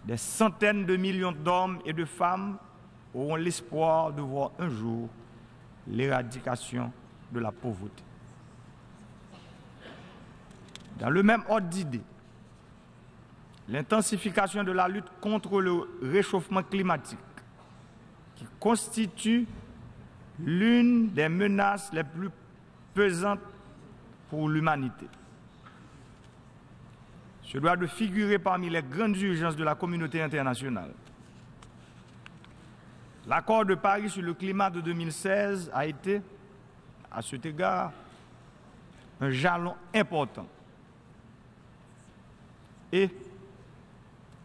des centaines de millions d'hommes et de femmes auront l'espoir de voir un jour l'éradication de la pauvreté. Dans le même ordre d'idées, l'intensification de la lutte contre le réchauffement climatique, qui constitue l'une des menaces les plus pesantes pour l'humanité, se doit de figurer parmi les grandes urgences de la communauté internationale. L'accord de Paris sur le climat de 2016 a été, à cet égard, un jalon important. Et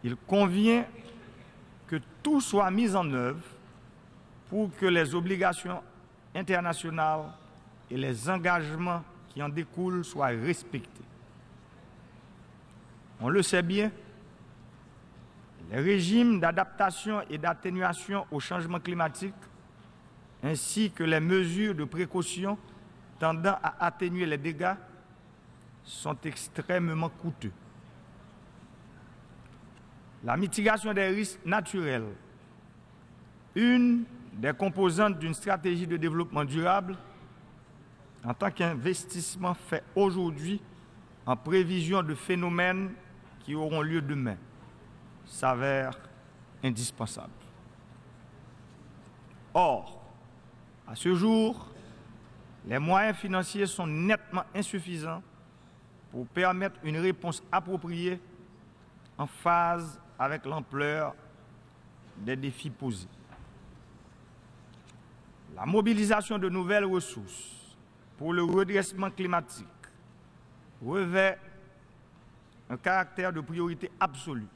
il convient que tout soit mis en œuvre pour que les obligations internationales et les engagements qui en découlent soient respectés. On le sait bien, les régimes d'adaptation et d'atténuation au changement climatique, ainsi que les mesures de précaution tendant à atténuer les dégâts, sont extrêmement coûteux. La mitigation des risques naturels, une des composantes d'une stratégie de développement durable, en tant qu'investissement fait aujourd'hui en prévision de phénomènes qui auront lieu demain, s'avère indispensable. Or, à ce jour, les moyens financiers sont nettement insuffisants pour permettre une réponse appropriée en phase avec l'ampleur des défis posés. La mobilisation de nouvelles ressources pour le redressement climatique revêt un caractère de priorité absolue.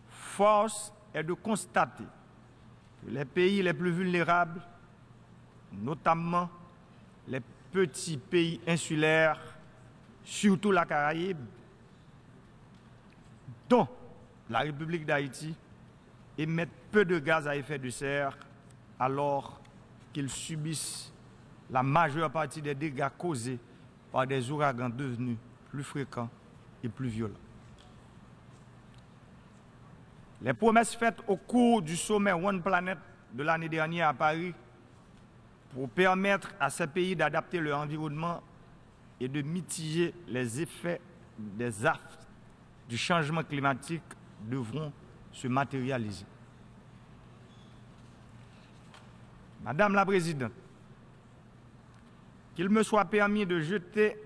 Force est de constater que les pays les plus vulnérables, notamment les petits pays insulaires, surtout la Caraïbe, dont la République d'Haïti, émettent peu de gaz à effet de serre alors qu'ils subissent la majeure partie des dégâts causés par des ouragans devenus plus fréquents et plus violents. Les promesses faites au cours du sommet One Planet de l'année dernière à Paris pour permettre à ces pays d'adapter leur environnement et de mitiger les effets des affres du changement climatique devront se matérialiser. Madame la Présidente, qu'il me soit permis de jeter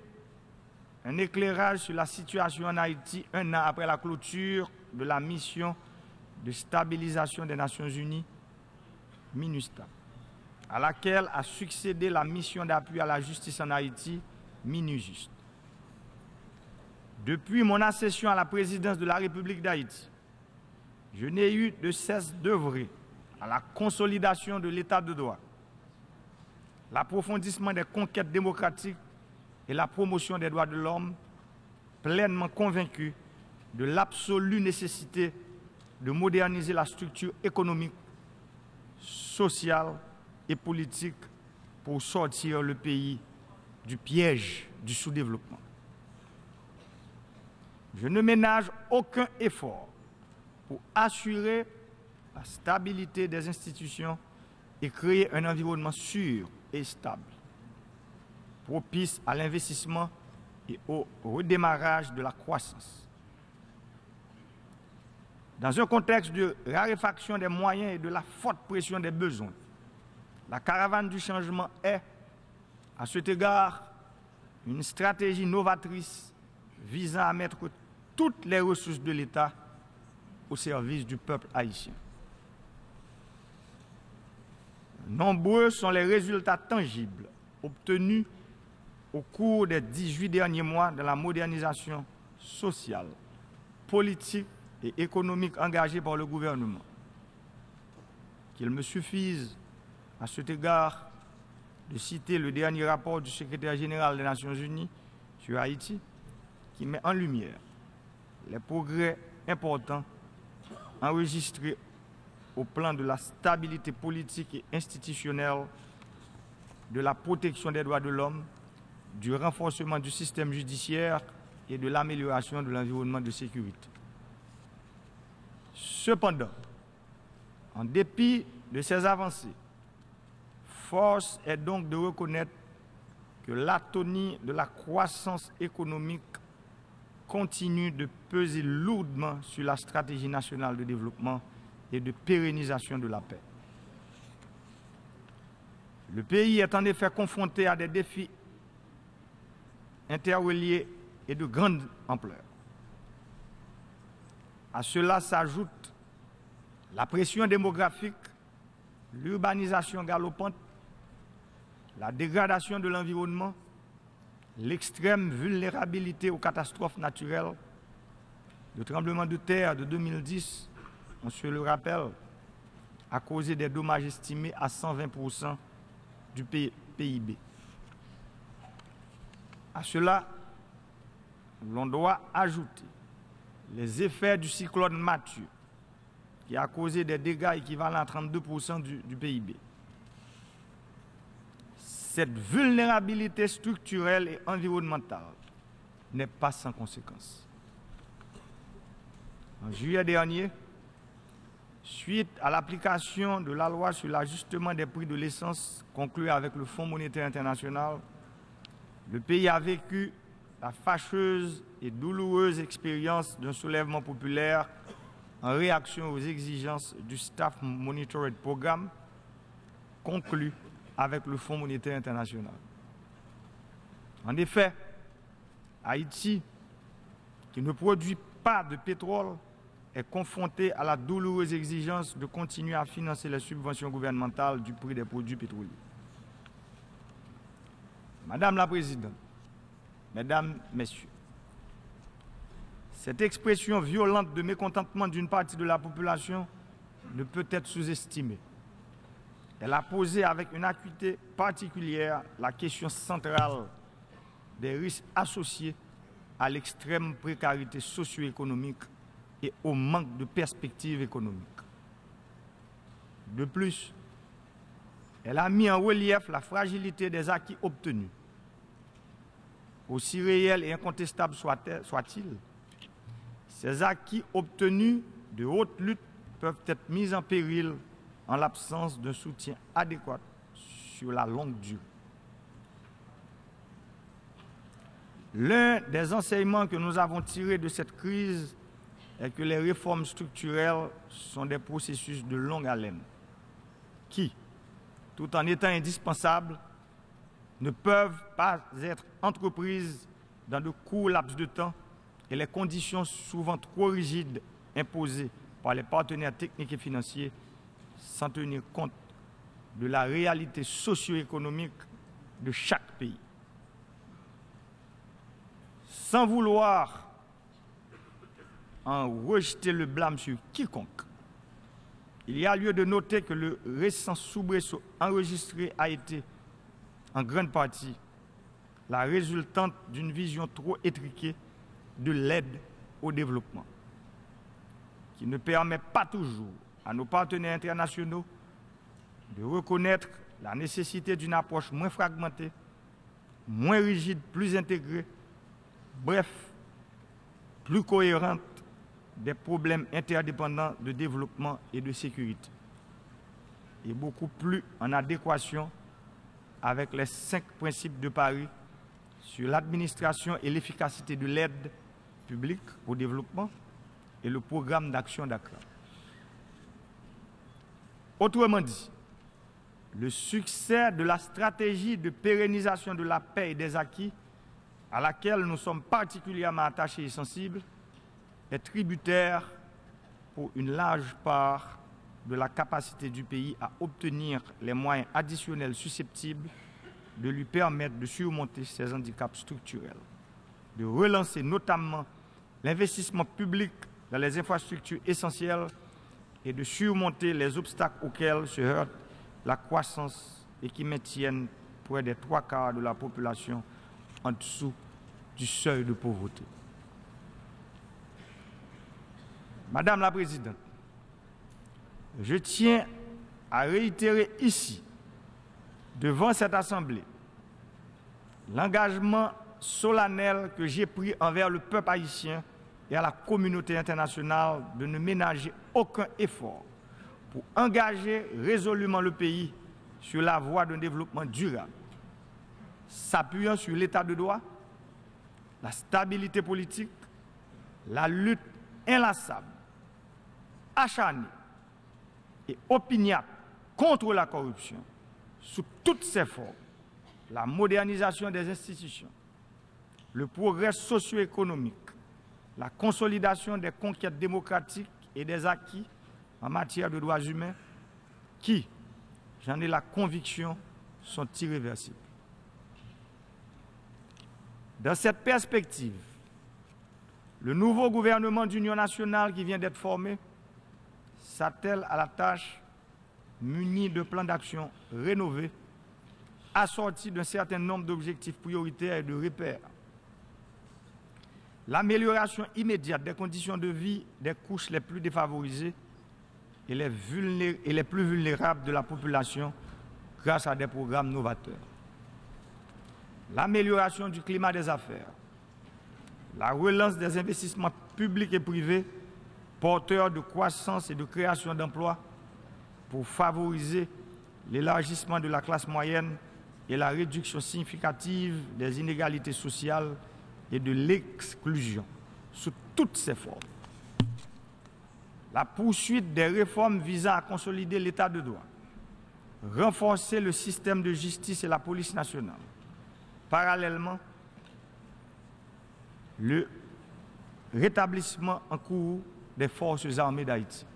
un éclairage sur la situation en Haïti un an après la clôture de la mission de stabilisation des Nations Unies, MINUSTAH, à laquelle a succédé la mission d'appui à la justice en Haïti, MINUJUST. Depuis mon accession à la présidence de la République d'Haïti, je n'ai eu de cesse d'œuvrer à la consolidation de l'état de droit, l'approfondissement des conquêtes démocratiques et la promotion des droits de l'homme, pleinement convaincu de l'absolue nécessité de moderniser la structure économique, sociale et politique pour sortir le pays du piège du sous-développement. Je ne ménage aucun effort pour assurer la stabilité des institutions et créer un environnement sûr et stable, propice à l'investissement et au redémarrage de la croissance. Dans un contexte de raréfaction des moyens et de la forte pression des besoins, la caravane du changement est, à cet égard, une stratégie novatrice visant à mettre toutes les ressources de l'État au service du peuple haïtien. Nombreux sont les résultats tangibles obtenus au cours des 18 derniers mois de la modernisation sociale, politique et économique engagée par le gouvernement. Qu'il me suffise, à cet égard, de citer le dernier rapport du secrétaire général des Nations Unies sur Haïti, qui met en lumière les progrès importants enregistrés au plan de la stabilité politique et institutionnelle, de la protection des droits de l'homme, du renforcement du système judiciaire et de l'amélioration de l'environnement de sécurité. Cependant, en dépit de ces avancées, force est donc de reconnaître que l'atonie de la croissance économique continue de peser lourdement sur la stratégie nationale de développement et de pérennisation de la paix. Le pays est en effet confronté à des défis interreliés et de grande ampleur. À cela s'ajoute la pression démographique, l'urbanisation galopante, la dégradation de l'environnement, l'extrême vulnérabilité aux catastrophes naturelles, le tremblement de terre de 2010, on se le rappelle, a causé des dommages estimés à 120% du PIB. À cela, l'on doit ajouter les effets du cyclone Mathieu, qui a causé des dégâts équivalents à 32% du PIB. Cette vulnérabilité structurelle et environnementale n'est pas sans conséquences. En juillet dernier, suite à l'application de la loi sur l'ajustement des prix de l'essence conclue avec le Fonds monétaire international, le pays a vécu la fâcheuse et douloureuse expérience d'un soulèvement populaire en réaction aux exigences du Staff Monitored Programme conclu avec le Fonds monétaire international. En effet, Haïti, qui ne produit pas de pétrole, est confronté à la douloureuse exigence de continuer à financer les subventions gouvernementales du prix des produits pétroliers. Madame la Présidente, Mesdames, Messieurs, cette expression violente de mécontentement d'une partie de la population ne peut être sous-estimée. Elle a posé avec une acuité particulière la question centrale des risques associés à l'extrême précarité socio-économique et au manque de perspectives économiques. De plus, elle a mis en relief la fragilité des acquis obtenus. Aussi réels et incontestables soient-ils, ces acquis obtenus de haute lutte peuvent être mis en péril en l'absence d'un soutien adéquat sur la longue durée. L'un des enseignements que nous avons tirés de cette crise est que les réformes structurelles sont des processus de longue haleine qui, tout en étant indispensables, ne peuvent pas être entreprises dans de courts laps de temps et les conditions souvent trop rigides imposées par les partenaires techniques et financiers sans tenir compte de la réalité socio-économique de chaque pays. Sans vouloir en rejeter le blâme sur quiconque, il y a lieu de noter que le récent soubresaut enregistré a été, en grande partie, la résultante d'une vision trop étriquée de l'aide au développement, qui ne permet pas toujours à nos partenaires internationaux de reconnaître la nécessité d'une approche moins fragmentée, moins rigide, plus intégrée, bref, plus cohérente des problèmes interdépendants de développement et de sécurité, et beaucoup plus en adéquation avec les 5 principes de Paris sur l'administration et l'efficacité de l'aide publique au développement et le programme d'action d'Accra. Autrement dit, le succès de la stratégie de pérennisation de la paix et des acquis, à laquelle nous sommes particulièrement attachés et sensibles, est tributaire pour une large part de la capacité du pays à obtenir les moyens additionnels susceptibles de lui permettre de surmonter ses handicaps structurels, de relancer notamment l'investissement public dans les infrastructures essentielles et de surmonter les obstacles auxquels se heurte la croissance et qui maintiennent près des 3/4 de la population en dessous du seuil de pauvreté. Madame la Présidente, je tiens à réitérer ici, devant cette Assemblée, l'engagement solennel que j'ai pris envers le peuple haïtien et à la communauté internationale de ne ménager aucun effort pour engager résolument le pays sur la voie d'un développement durable, s'appuyant sur l'état de droit, la stabilité politique, la lutte inlassable, acharnée et opiniâtre contre la corruption sous toutes ses formes, la modernisation des institutions, le progrès socio-économique, la consolidation des conquêtes démocratiques et des acquis en matière de droits humains qui, j'en ai la conviction, sont irréversibles. Dans cette perspective, le nouveau gouvernement d'union nationale qui vient d'être formé s'attelle à la tâche muni de plans d'action rénovés, assortis d'un certain nombre d'objectifs prioritaires et de repères. L'amélioration immédiate des conditions de vie des couches les plus défavorisées et les plus vulnérables de la population grâce à des programmes novateurs. L'amélioration du climat des affaires, la relance des investissements publics et privés porteurs de croissance et de création d'emplois pour favoriser l'élargissement de la classe moyenne et la réduction significative des inégalités sociales et de l'exclusion sous toutes ses formes. La poursuite des réformes visant à consolider l'état de droit, renforcer le système de justice et la police nationale. Parallèlement, le rétablissement en cours des forces armées d'Haïti.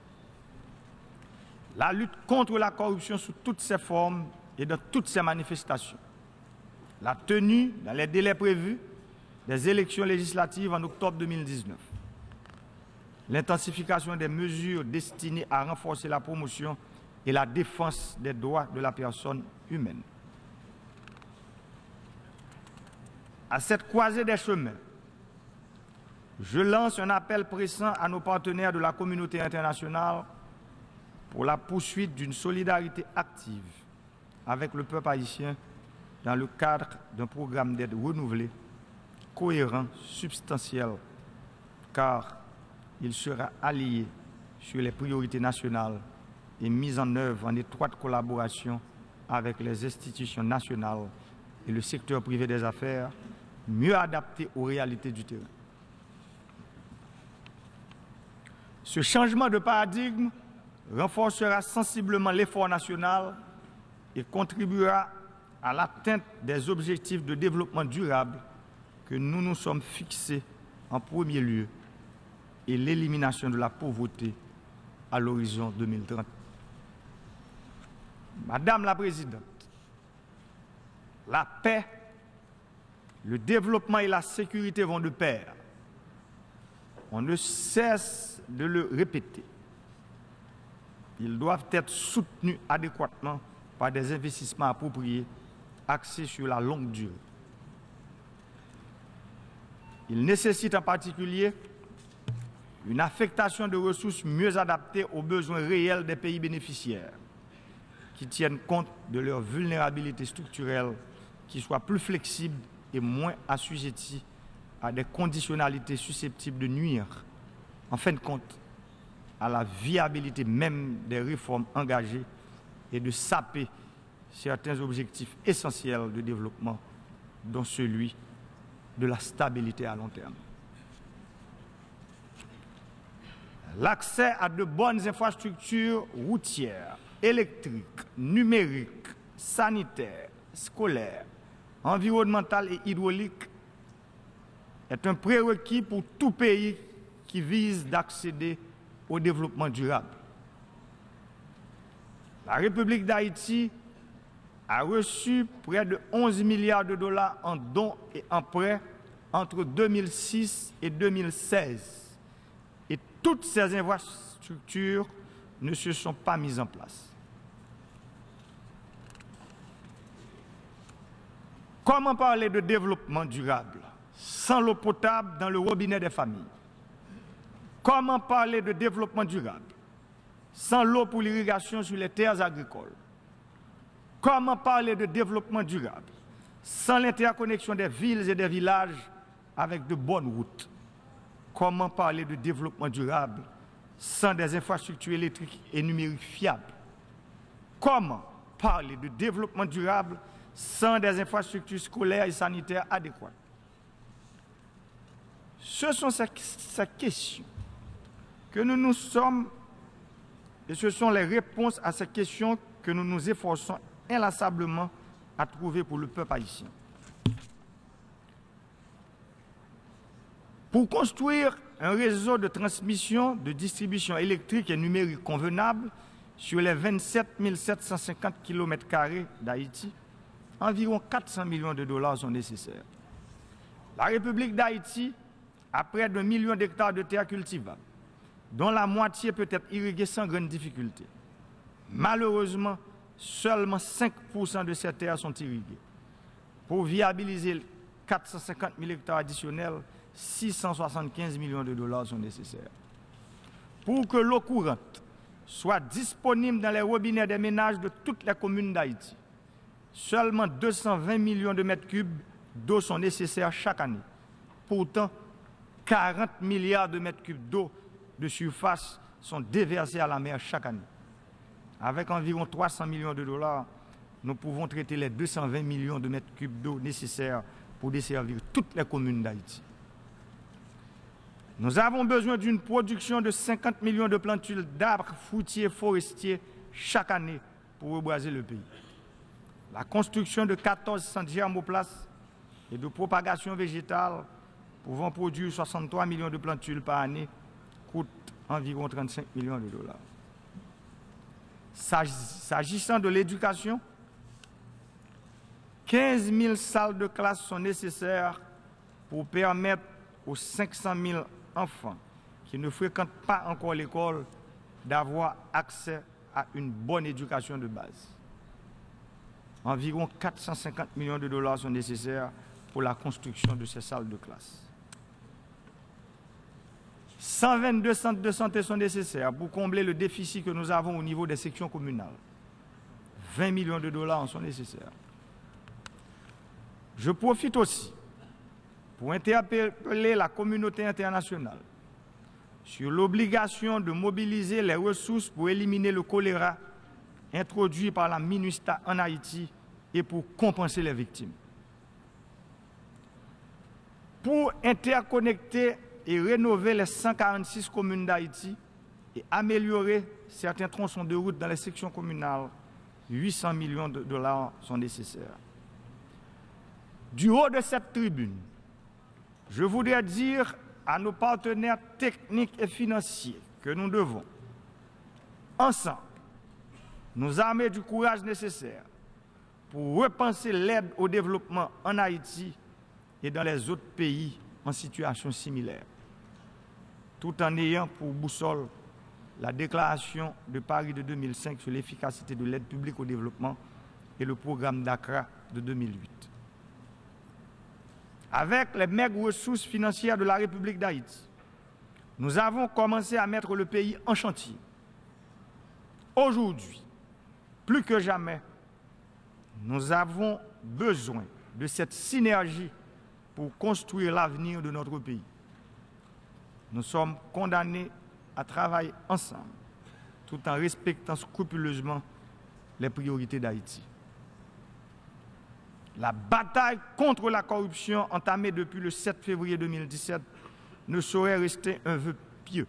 La lutte contre la corruption sous toutes ses formes et dans toutes ses manifestations. La tenue, dans les délais prévus, des élections législatives en octobre 2019. L'intensification des mesures destinées à renforcer la promotion et la défense des droits de la personne humaine. À cette croisée des chemins, je lance un appel pressant à nos partenaires de la communauté internationale pour la poursuite d'une solidarité active avec le peuple haïtien dans le cadre d'un programme d'aide renouvelé, cohérent, substantiel, car il sera allié sur les priorités nationales et mis en œuvre en étroite collaboration avec les institutions nationales et le secteur privé des affaires, mieux adapté aux réalités du terrain. Ce changement de paradigme renforcera sensiblement l'effort national et contribuera à l'atteinte des objectifs de développement durable que nous nous sommes fixés en premier lieu et l'élimination de la pauvreté à l'horizon 2030. Madame la Présidente, la paix, le développement et la sécurité vont de pair. On ne cesse de le répéter. Ils doivent être soutenus adéquatement par des investissements appropriés, axés sur la longue durée. Ils nécessitent en particulier une affectation de ressources mieux adaptée aux besoins réels des pays bénéficiaires, qui tiennent compte de leur vulnérabilité structurelle, qui soient plus flexibles et moins assujettis à des conditionnalités susceptibles de nuire, en fin de compte, à la viabilité même des réformes engagées et de saper certains objectifs essentiels de développement, dont celui de la stabilité à long terme. L'accès à de bonnes infrastructures routières, électriques, numériques, sanitaires, scolaires, environnementales et hydrauliques est un prérequis pour tout pays qui vise d'accéder au développement durable. La République d'Haïti a reçu près de 11 milliards de dollars en dons et en prêts entre 2006 et 2016. Et toutes ces infrastructures ne se sont pas mises en place. Comment parler de développement durable sans l'eau potable dans le robinet des familles? Comment parler de développement durable sans l'eau pour l'irrigation sur les terres agricoles? Comment parler de développement durable sans l'interconnexion des villes et des villages avec de bonnes routes? comment parler de développement durable sans des infrastructures électriques et numériques fiables? Comment parler de développement durable sans des infrastructures scolaires et sanitaires adéquates? Ce sont ces questions que nous nous sommes, et ce sont les réponses à ces questions que nous nous efforçons inlassablement à trouver pour le peuple haïtien. Pour construire un réseau de transmission, de distribution électrique et numérique convenable sur les 27 750 km² d'Haïti, environ 400 millions de dollars sont nécessaires. La République d'Haïti a près d'1 million d'hectares de terres cultivables, dont la moitié peut être irriguée sans grande difficulté. Malheureusement, seulement 5% de ces terres sont irriguées. Pour viabiliser 450 000 hectares additionnels, 675 millions de dollars sont nécessaires. Pour que l'eau courante soit disponible dans les robinets des ménages de toutes les communes d'Haïti, seulement 220 millions de mètres cubes d'eau sont nécessaires chaque année. Pourtant, 40 milliards de mètres cubes d'eau de surface sont déversés à la mer chaque année. Avec environ 300 millions de dollars, nous pouvons traiter les 220 millions de mètres cubes d'eau nécessaires pour desservir toutes les communes d'Haïti. Nous avons besoin d'une production de 50 millions de plantules d'arbres fruitiers forestiers chaque année pour reboiser le pays. La construction de 14 centres germoplaces et de propagation végétale pouvant produire 63 millions de plantules par année coûte environ 35 millions de dollars. S'agissant de l'éducation, 15 000 salles de classe sont nécessaires pour permettre aux 500 000 enfants qui ne fréquentent pas encore l'école d'avoir accès à une bonne éducation de base. Environ 450 millions de dollars sont nécessaires pour la construction de ces salles de classe. 122 centres de santé sont nécessaires pour combler le déficit que nous avons au niveau des sections communales. 20 millions de dollars en sont nécessaires. Je profite aussi pour interpeller la communauté internationale sur l'obligation de mobiliser les ressources pour éliminer le choléra introduit par la MINUSTAH en Haïti et pour compenser les victimes. Pour interconnecter et rénover les 146 communes d'Haïti et améliorer certains tronçons de route dans les sections communales, 800 millions de dollars sont nécessaires. Du haut de cette tribune, je voudrais dire à nos partenaires techniques et financiers que nous devons, ensemble, nous armer du courage nécessaire pour repenser l'aide au développement en Haïti et dans les autres pays en situation similaire, tout en ayant pour boussole la déclaration de Paris de 2005 sur l'efficacité de l'aide publique au développement et le programme d'Accra de 2008. Avec les maigres ressources financières de la République d'Haïti, nous avons commencé à mettre le pays en chantier. Aujourd'hui, plus que jamais, nous avons besoin de cette synergie pour construire l'avenir de notre pays. Nous sommes condamnés à travailler ensemble, tout en respectant scrupuleusement les priorités d'Haïti. La bataille contre la corruption entamée depuis le 7 février 2017 ne saurait rester un vœu pieux.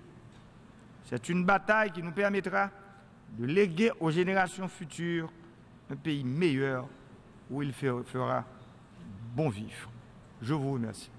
C'est une bataille qui nous permettra de léguer aux générations futures un pays meilleur où il fera bon vivre. Je vous remercie.